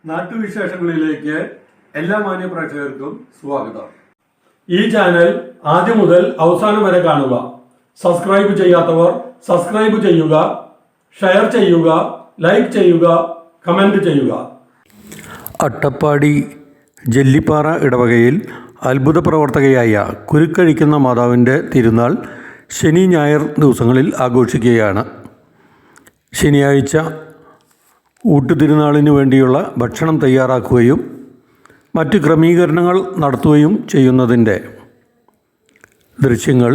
നാട്ടുവിശേഷങ്ങളിലേക്ക് എല്ലാ മാന്യ പ്രേക്ഷകർക്കും സ്വാഗതം. ഈ ചാനൽ ആദ്യം മുതൽ അവസാനം വരെ കാണുക. സബ്സ്ക്രൈബ് ചെയ്യാത്തവർ സബ്സ്ക്രൈബ് ചെയ്യുക, ഷെയർ ചെയ്യുക, ലൈക്ക് ചെയ്യുക, കമന്റ് ചെയ്യുക. അട്ടപ്പാടി ജെല്ലിപ്പാറ ഇടവകയിൽ അത്ഭുത പ്രവർത്തകയായ കുരുക്കഴിക്കുന്ന മാതാവിൻ്റെ തിരുനാൾ ശനി ഞായർ ദിവസങ്ങളിൽ ആഘോഷിക്കുകയാണ്. ശനിയാഴ്ച ഊട്ടുതിരുനാളിന് വേണ്ടിയുള്ള ഭക്ഷണം തയ്യാറാക്കുകയും മറ്റ് ക്രമീകരണങ്ങൾ നടത്തുകയും ചെയ്യുന്നതിൻ്റെ ദൃശ്യങ്ങൾ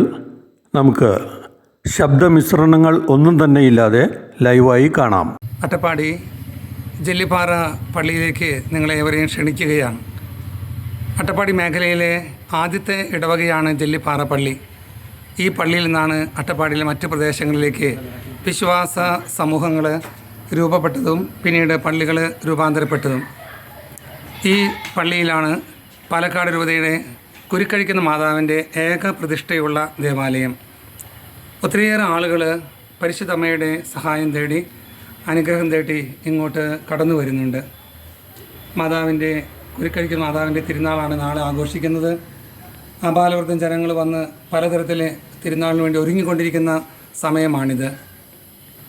നമുക്ക് ശബ്ദമിശ്രണങ്ങൾ ഒന്നും തന്നെ ഇല്ലാതെ ലൈവായി കാണാം. അട്ടപ്പാടി ജെല്ലിപ്പാറ പള്ളിയിലേക്ക് നിങ്ങളേവരെയും ക്ഷണിക്കുകയാണ്. അട്ടപ്പാടി മേഖലയിലെ ആദ്യത്തെ ഇടവകയാണ് ജെല്ലിപ്പാറ പള്ളി. ഈ പള്ളിയിൽ നിന്നാണ് അട്ടപ്പാടിയിലെ മറ്റ് പ്രദേശങ്ങളിലേക്ക് വിശ്വാസ സമൂഹങ്ങൾ രൂപപ്പെട്ടതും പിന്നീട് പള്ളികൾ രൂപാന്തരപ്പെട്ടതും. ഈ പള്ളിയിലാണ് പാലക്കാട് രൂപതയുടെ കുരുക്കഴിക്കുന്ന മാതാവിൻ്റെ ഏക പ്രതിഷ്ഠയുള്ള ദേവാലയം. ഒത്തിരിയേറെ ആളുകൾ പരിശുദ്ധമ്മയുടെ സഹായം തേടി അനുഗ്രഹം തേടി ഇങ്ങോട്ട് കടന്നു വരുന്നുണ്ട്. കുരുക്കഴിക്കുന്ന മാതാവിൻ്റെ തിരുനാളാണ് നാളെ ആഘോഷിക്കുന്നത്. ആബാലവൃദ്ധം ജനങ്ങൾ വന്ന് പലതരത്തിൽ തിരുനാളിന് വേണ്ടി ഒരുങ്ങിക്കൊണ്ടിരിക്കുന്ന സമയമാണിത്.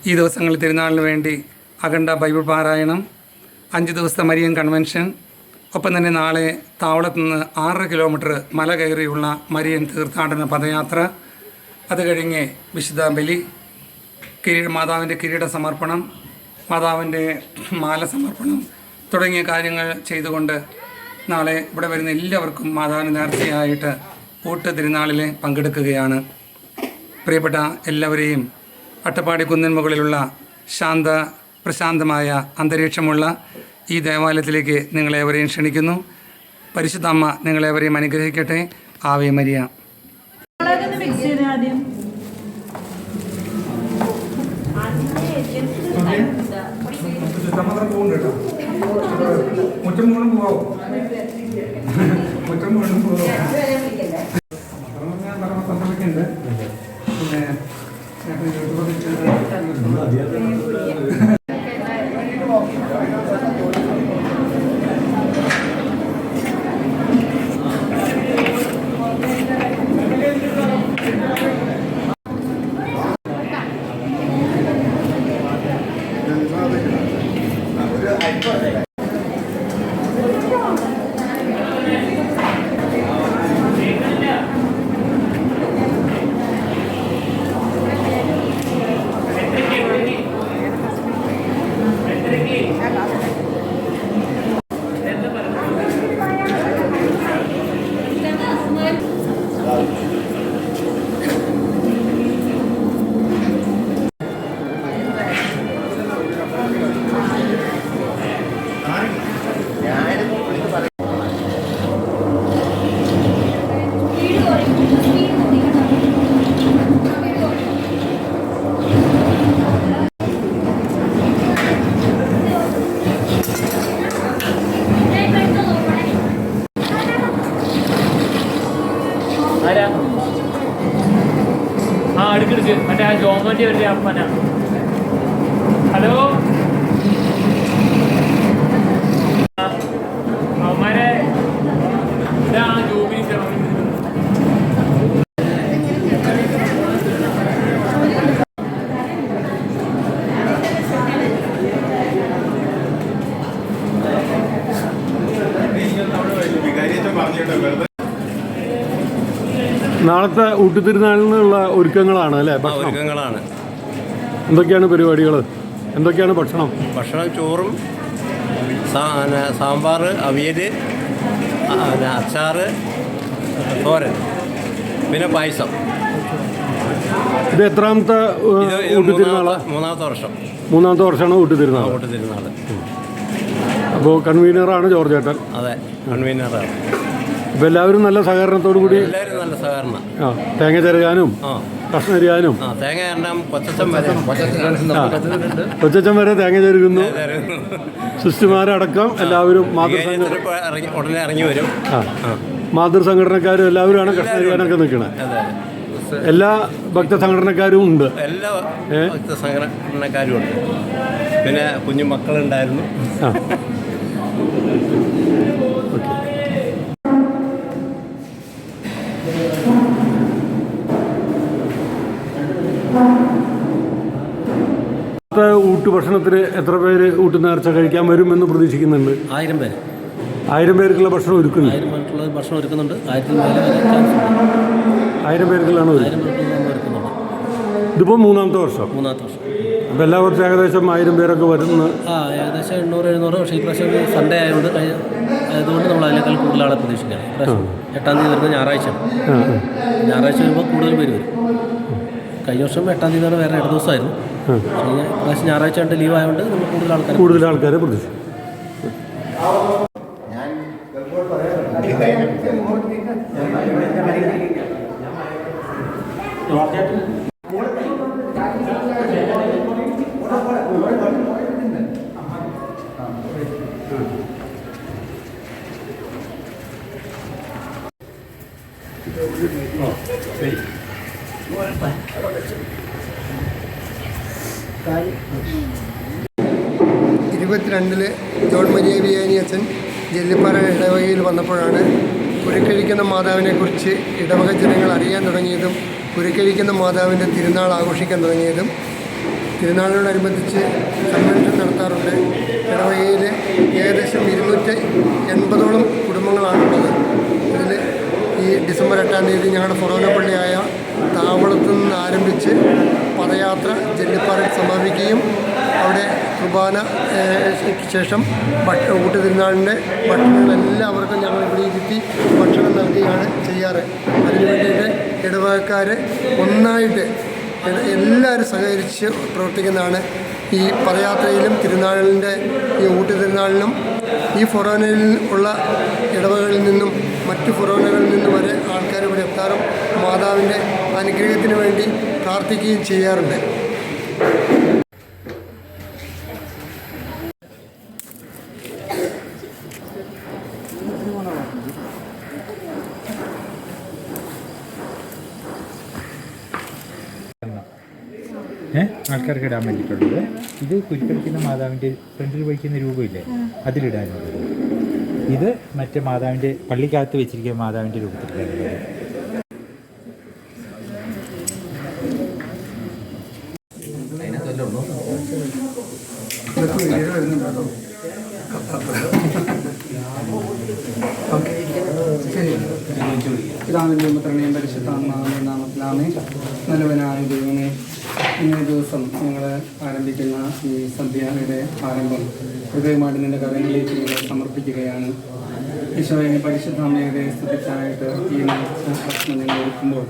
ഈ ദിവസങ്ങളിൽ തിരുനാളിന് വേണ്ടി അഖണ്ഡ ബൈബിൾ പാരായണം, 5 ദിവസത്തെ മരിയൻ കൺവെൻഷൻ, ഒപ്പം തന്നെ നാളെ താവളത്തു നിന്ന് 6 കിലോമീറ്റർ മല കയറിയുള്ള മരിയൻ തീർത്ഥാടന പദയാത്ര, അത് കഴിഞ്ഞ് വിശുദ്ധ ബലി, മാതാവിൻ്റെ കിരീട സമർപ്പണം, മാതാവിൻ്റെ മാല സമർപ്പണം തുടങ്ങിയ കാര്യങ്ങൾ ചെയ്തുകൊണ്ട് നാളെ ഇവിടെ വരുന്ന എല്ലാവർക്കും മാതാവിന് നേർച്ചയായിട്ട് ഊട്ട് തിരുനാളിൽ പങ്കെടുക്കുകയാണ്. പ്രിയപ്പെട്ട എല്ലാവരെയും അട്ടപ്പാടി കുന്നിൻ മുകളിലുള്ള പ്രശാന്തമായ അന്തരീക്ഷമുള്ള ഈ ദേവാലയത്തിലേക്ക് നിങ്ങളേവരെയും ക്ഷണിക്കുന്നു. പരിശുദ്ധ അമ്മ നിങ്ങളേവരെയും അനുഗ്രഹിക്കട്ടെ. Ave Maria. അടുക്കെടുക്ക് മറ്റേ ആ ജോമൻ്റെ ഒരു അപ്പന. ഹലോ അവന്മാരെ ഇതാ ജോബിനി ചെറുപ്പം. നാളത്തെ ഊട്ടുതിരുനാളിനുള്ള ഒരുക്കങ്ങളാണ് അല്ലേ? ഒരുക്കങ്ങളാണ്. എന്തൊക്കെയാണ് പരിപാടികൾ? എന്തൊക്കെയാണ് ഭക്ഷണം? ചോറും സാമ്പാർ, അവിയൽ, അച്ചാറ്, തോരൻ, പിന്നെ പായസം. ഇത് എത്രാമത്തെ ഊട്ടുതിരുനാളാണ്? മൂന്നാമത്തെ വർഷമാണ് ഊട്ടുതിരുനാൾ. അപ്പോൾ കൺവീനറാണ് ജോർജ് ചേട്ടൻ. അതെ, കൺവീനറാണ്. ഇപ്പം എല്ലാവരും നല്ല സഹകരണത്തോടു കൂടി. എല്ലാവരും നല്ല സഹകരണം. തേങ്ങ ചെറുകാനും കഷ്ണം അരിയാനും. തേങ്ങ കൊച്ചച്ചൻ വരെ തേങ്ങ ചെറുകുന്നു. സിസ്റ്റർമാരടക്കം എല്ലാവരും ഉടനെ ഇറങ്ങി വരും. മാതൃസംഘടനക്കാരും എല്ലാവരുമാണ് കഷ്ണം അരിയാനൊക്കെ നിൽക്കണേ. എല്ലാ ഭക്തസംഘടനക്കാരും ഉണ്ട്. എല്ലാ ഭക്തസംഘടനക്കാരും ഉണ്ട്. പിന്നെ കുഞ്ഞു മക്കളുണ്ടായിരുന്നു. ഊട്ടുഭക്ഷണത്തിന് എത്ര പേര് ഊട്ടുനേർച്ച കഴിക്കാൻ വരുമെന്ന് പ്രതീക്ഷിക്കുന്നുണ്ട്? 1000 പേര്. 1000 പേർക്കുള്ള ഭക്ഷണം ഒരുക്കുന്നു. 1000 പേർക്കുള്ള ഭക്ഷണം ഒരുക്കുന്നുണ്ട്. 1000 പേര് വരെ ചാൻസ് ഉണ്ട്. 1000 പേർക്കുള്ളതാണ് 1000 പേർക്ക് നമ്മൾ ഒരുക്കുന്നുണ്ട്. ഇതിപ്പോൾ മൂന്നാമത്തെ വർഷം. അപ്പോൾ എല്ലാ വർഷവും ഏകദേശം 1000 പേരൊക്കെ വരുന്ന. ഏകദേശം 800-700. പക്ഷേ ഈ പ്രാവശ്യം സൺഡേ ആയതുകൊണ്ട് നമ്മൾ അതിനേക്കാൾ കൂടുതൽ ആളെ പ്രതീക്ഷിക്കുകയാണ്. പ്രാവശ്യം 8-ാം തീയതി വരുന്നത് ഞായറാഴ്ച വരുമ്പോൾ കൂടുതൽ പേര് വരും. കഴിഞ്ഞ വർഷം 8-ാം തീയതി വേറെ ഇട ദിവസമായിരുന്നു. പ്രാവശ്യം ഞായറാഴ്ച ആയിട്ട് ലീവ് ആയതുകൊണ്ട് നമ്മൾ കൂടുതൽ ആൾക്കാരെ പ്രതീക്ഷിക്കും. ഇരുപത്തിരണ്ടില് ജോൺ മരിയ വിയാനി അച്ഛൻ ജെല്ലിപ്പാറ ഇടവകയിൽ വന്നപ്പോഴാണ് കുരുക്കഴിക്കുന്ന മാതാവിനെക്കുറിച്ച് ഇടവക ജനങ്ങൾ അറിയാൻ തുടങ്ങിയതും കുരുക്കഴിക്കുന്ന മാതാവിൻ്റെ തിരുനാൾ ആഘോഷിക്കാൻ തുടങ്ങിയതും. തിരുനാളിനോടനുബന്ധിച്ച് കൺവെൻഷൻ നടത്താറുണ്ട്. ഇടവകയിൽ ഏകദേശം 280ഓളം കുടുംബങ്ങളാണുള്ളത്. ഇതിൽ ഈ ഡിസംബർ 8-ാം തീയതി ഞങ്ങളുടെ ഫൊറോന പള്ളിയായ താവളത്തു നിന്ന് ആരംഭിച്ച് പദയാത്ര ജെല്ലിപ്പാറയിൽ സമാപിക്കുകയും അവിടെ കുർബാന ശേഷം ഊട്ട് തിരുനാളിൻ്റെ ഭക്ഷണങ്ങൾ എല്ലാവർക്കും ഞങ്ങൾ ഇവിടെ ഇരുത്തി ഭക്ഷണം നൽകുകയാണ് ചെയ്യാറ്. അതിനു വേണ്ടിയിട്ട് ഇടവകക്കാർ ഒന്നായിട്ട് എല്ലാവരും സഹകരിച്ച് പ്രവർത്തിക്കുന്നതാണ്. ഈ പദയാത്രയിലും തിരുനാളിൻ്റെ ഈ ഊട്ട് തിരുനാളിനും ഈ ഫൊറോനയിൽ ഉള്ള ഇടവകളിൽ നിന്നും മറ്റു ഫൊറോനകളിൽ നിന്നും വരെ ആൾക്കാർ ഇവിടെ എത്താറും മാതാവിൻ്റെ അനുഗ്രഹത്തിന് വേണ്ടി പ്രാർത്ഥിക്കുകയും ചെയ്യാറുണ്ട്. ആൾക്കാർക്ക് ഇടാൻ വേണ്ടിയിട്ടുള്ളത്. ഇത് കുരുക്കടിക്കുന്ന മാതാവിൻ്റെ ഫ്രണ്ടിൽ വയ്ക്കുന്ന രൂപമില്ലേ, അതിലിടാനുള്ളത്. ഇത് മറ്റേ മാതാവിൻ്റെ പള്ളിക്കകത്ത് വെച്ചിരിക്കുന്ന മാതാവിൻ്റെ രൂപത്തിലിടാനുള്ളത്. പിതാവിൻ്റെയും പുത്രനെയും പരിശുദ്ധാത്മാവിൻ്റെയും നാമത്തിലാമേ. നല്ലവനായ ദൈവമേ, ഇന്നേ ദിവസം ഞങ്ങൾ ആരംഭിക്കുന്ന ഈ സന്ധ്യയുടെ ആരംഭം ഹൃദയമായിട്ട് നിൻ്റെ കരങ്ങളിലേക്ക് ഞങ്ങൾ സമർപ്പിക്കുകയാണ്. ഈശോയെ, പരിശുദ്ധാമ്മയുടെ സ്തുതിക്കായിട്ട് ഈ ഭക്ഷണം ഞങ്ങൾ ഒരുക്കുമ്പോൾ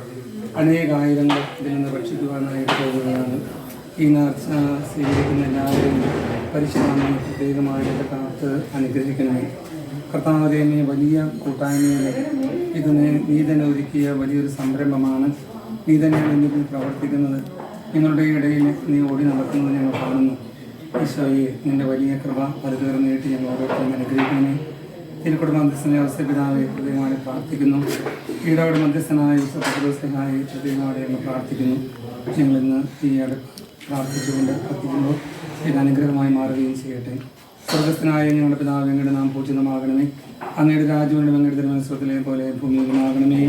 അനേകായിരങ്ങൾ ഇതിൽ നിന്ന് രക്ഷിക്കുവാനായിട്ട് പോകുകയാണ്. ഈ നേർച്ച സ്വീകരിക്കുന്ന എല്ലാവരും പരിശുദ്ധാമ്മയെ പ്രത്യേകമായിട്ട് കാത്ത് അനുഗ്രഹിക്കണമേ. കർത്താവേ, വലിയ കൂട്ടായ്മയിൽ ഇതിന് നീ തന്നെ ഒരുക്കിയ വലിയൊരു സംരംഭമാണ്. നീ തന്നെയാണ് ഇതിൽ പ്രവർത്തിക്കുന്നത്. ഞങ്ങളുടെ ഇടയിൽ നീ ഓടി നടക്കുന്നത് ഞങ്ങൾ കാണുന്നു. ഈശോയെ, നിൻ്റെ വലിയ കൃപ അത് തീർന്നിട്ട് ഞങ്ങൾ ഓരോരുത്തരും അനുഗ്രഹിക്കണമേ. തിരുക്കുടുംബ മധ്യസ്ഥനായ ഔസേപിതാവെ ഹൃദയമായി പ്രാർത്ഥിക്കുന്നു. ഈടോടെ മധ്യസ്ഥനായ ഔസേപിതാവെ ഹൃദയമായി ഞങ്ങൾ പ്രാർത്ഥിക്കുന്നു. ഞങ്ങളിന്ന് ഈ പ്രാർത്ഥിച്ചുകൊണ്ട് പ്രാർത്ഥിക്കുമ്പോൾ ഇത് അനുഗ്രഹമായി മാറുകയും ചെയ്യട്ടെ. സ്വർഗസ്ഥനായ ഞങ്ങളുടെ പിതാവ്, അങ്ങയുടെ നാം പൂജിതമാകണമേ. അങ്ങയുടെ രാജ്യം വേണ്ടി അങ്ങയുടെ തിരുമനസ്വത്തിലെ പോലെ ഭൂമിയിലുമാകണമേ.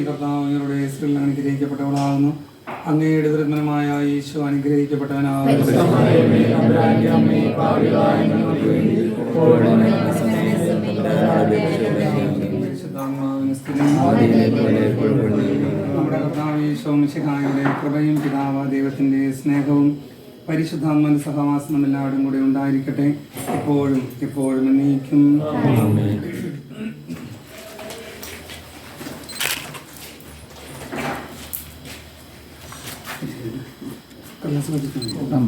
കർത്താവയുടെ സ്ത്രീകൾ അനുഗ്രഹിക്കപ്പെട്ടവളാകുന്നു. അങ്ങയുടെ ദുർമനമായ ഈശോ അനുഗ്രഹിക്കപ്പെട്ടവനാകുന്നു. നമ്മുടെ കർത്താവ് ഈശോ മിശിഹായുടെ കൃപയും പിതാവ് ദൈവത്തിൻ്റെ സ്നേഹവും പരിശുദ്ധാത്മാവിന്റെ സഹവാസനം എല്ലാവരും കൂടെ ഉണ്ടായിരിക്കട്ടെ, എപ്പോഴും എപ്പോഴും എന്നേക്കും. മനോരമ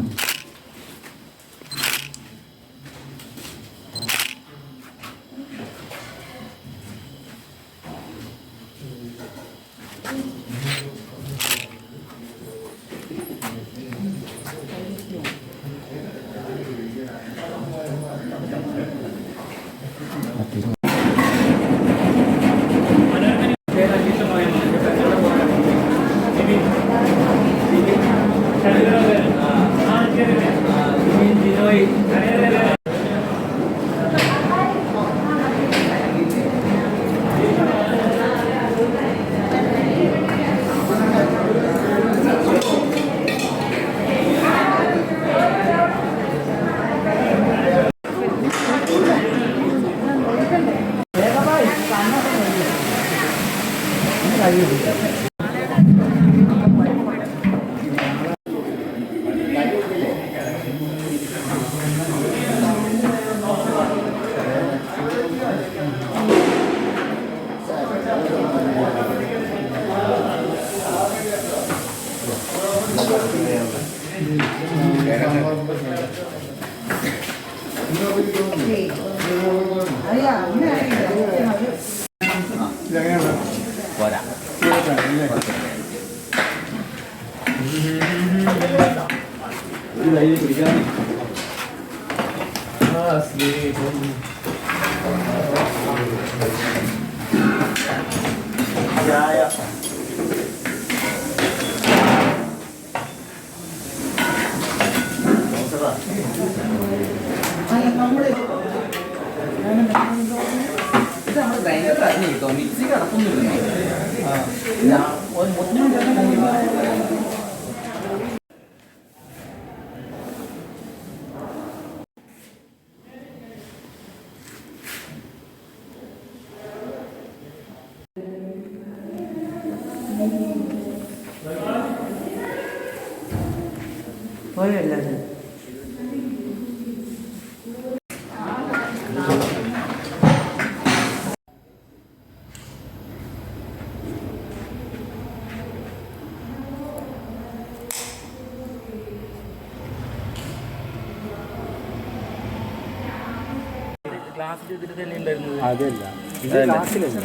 അതല്ല ഇത് ക്ലാസ്സിലല്ല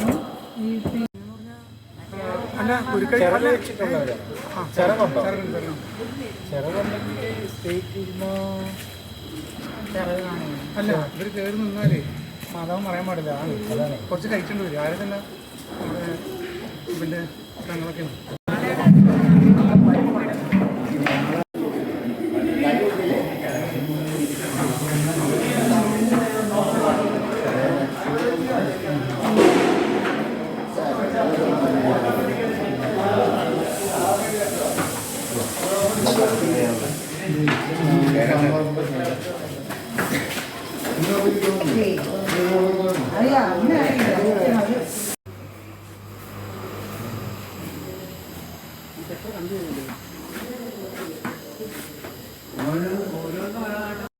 ചിറകുണ്ടോ ചിറകുണ്ടെങ്കിൽ സ്റ്റേറ്റ് ഇരുന്നോ അല്ല ഇവർ കയറി നിന്നാലേ മാതാവ് പറയാൻ പാടില്ല അതാണ് കുറച്ച് കഴിക്കേണ്ടി വരും ആരെ തന്നെ ഇവൻ്റെ ഞങ്ങളൊക്കെ കണ്ടു